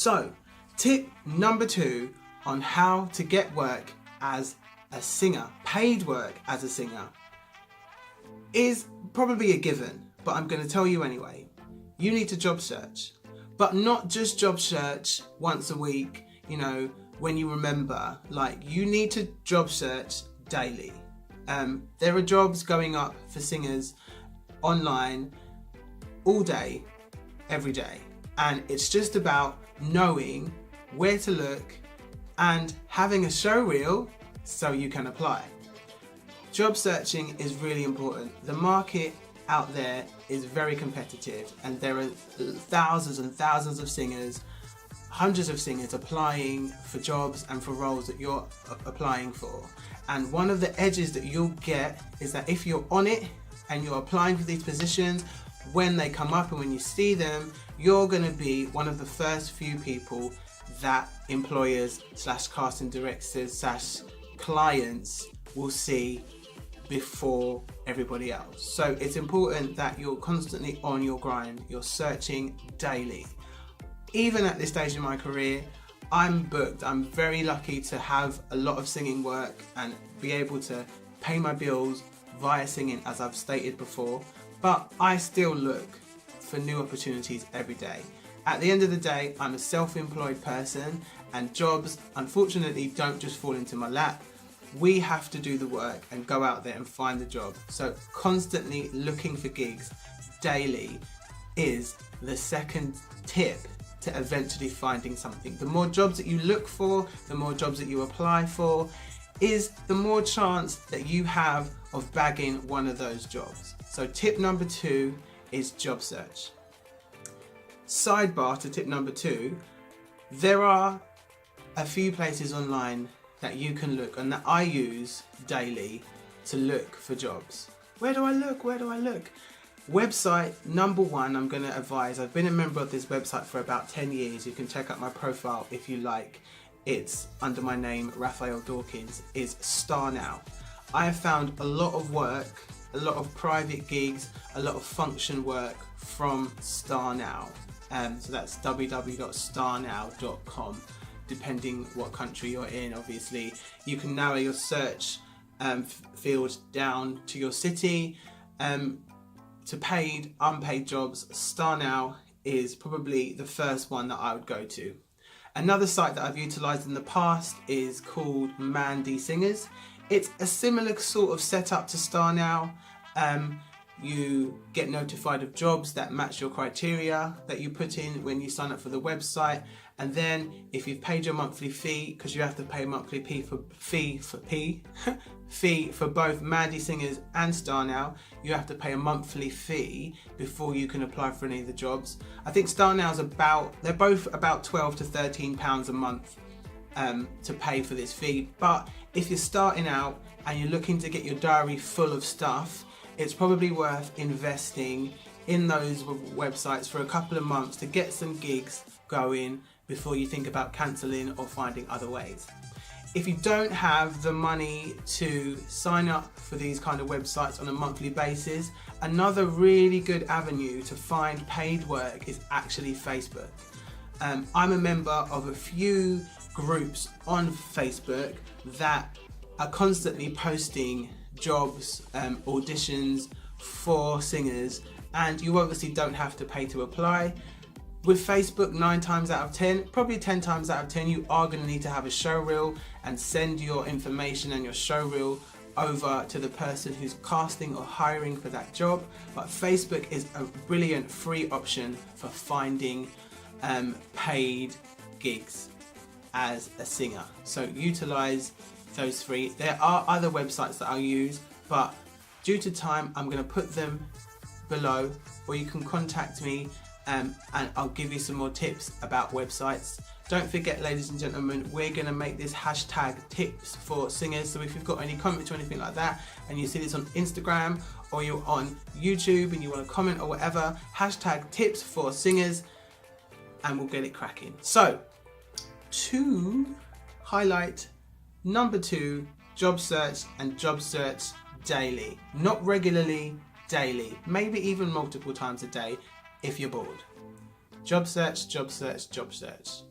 So, tip number 2 on how to get work as a singer, paid work as a singer, is probably a given, but I'm going to tell you anyway. You need to job search, but not just job search once a week, when you remember. Like, you need to job search daily. There are jobs going up for singers online all day, every day, and it's just about knowing where to look and having a show reel so you can apply. Job searching is really important. The market out there is very competitive, and there are thousands and thousands of singers, hundreds of singers applying for jobs and for roles that you're applying for. And one of the edges that you'll get is that if you're on it and you're applying for these positions, when they come up and when you see them, you're going to be one of the first few people that employers / casting directors / clients will see before everybody else. So it's important that you're constantly on your grind, you're searching daily. Even at this stage in my career, I'm booked. I'm very lucky to have a lot of singing work and be able to pay my bills via singing, as I've stated before, but I still look for new opportunities every day. At the end of the day, I'm a self-employed person, and jobs unfortunately don't just fall into my lap. We have to do the work and go out there and find the job. So constantly looking for gigs daily is the second tip to eventually finding something. The more jobs that you look for, the more jobs that you apply for, is the more chance that you have of bagging one of those jobs. So tip number 2 is job search. Sidebar to tip number 2, there are a few places online that you can look and that I use daily to look for jobs. Where do I look? Website number 1 I'm going to advise. I've been a member of this website for about 10 years. You can check out my profile if you like. It's under my name, Raphael Dawkins, is Star Now. I have found a lot of work, a lot of private gigs, a lot of function work from Star Now. So that's www.starnow.com. Depending what country you're in, obviously. You can narrow your search field down to your city. To paid, unpaid jobs, Star Now is probably the first one that I would go to. Another site that I've utilised in the past is called Mandy Singers. It's a similar sort of setup to Star Now. You get notified of jobs that match your criteria that you put in when you sign up for the website, and then if you've paid your monthly fee, because you have to pay a monthly fee for both Mandy Singers and Star Now, you have to pay a monthly fee before you can apply for any of the jobs. I think Star Now's they're both about £12 to £13 a month to pay for this fee, but if you're starting out and you're looking to get your diary full of stuff, it's probably worth investing in those websites for a couple of months to get some gigs going before you think about cancelling or finding other ways. If you don't have the money to sign up for these kind of websites on a monthly basis, another really good avenue to find paid work is actually Facebook. I'm a member of a few groups on Facebook that are constantly posting jobs, auditions for singers, and you obviously don't have to pay to apply. With Facebook, 9 times out of 10, probably 10 times out of 10, you are going to need to have a show reel and send your information and your show reel over to the person who's casting or hiring for that job. But Facebook is a brilliant free option for finding paid gigs as a singer. So utilize those three. There are other websites that I'll use, but due to time, I'm going to put them below, or you can contact me and I'll give you some more tips about websites. Don't forget, ladies and gentlemen, we're going to make this hashtag tips for singers. So if you've got any comments or anything like that, and you see this on Instagram or you're on YouTube and you want to comment or whatever, hashtag tips for singers, and we'll get it cracking. So to highlight number 2, job search and job search daily. Not regularly, daily. Maybe even multiple times a day if you're bored. Job search, job search, job search.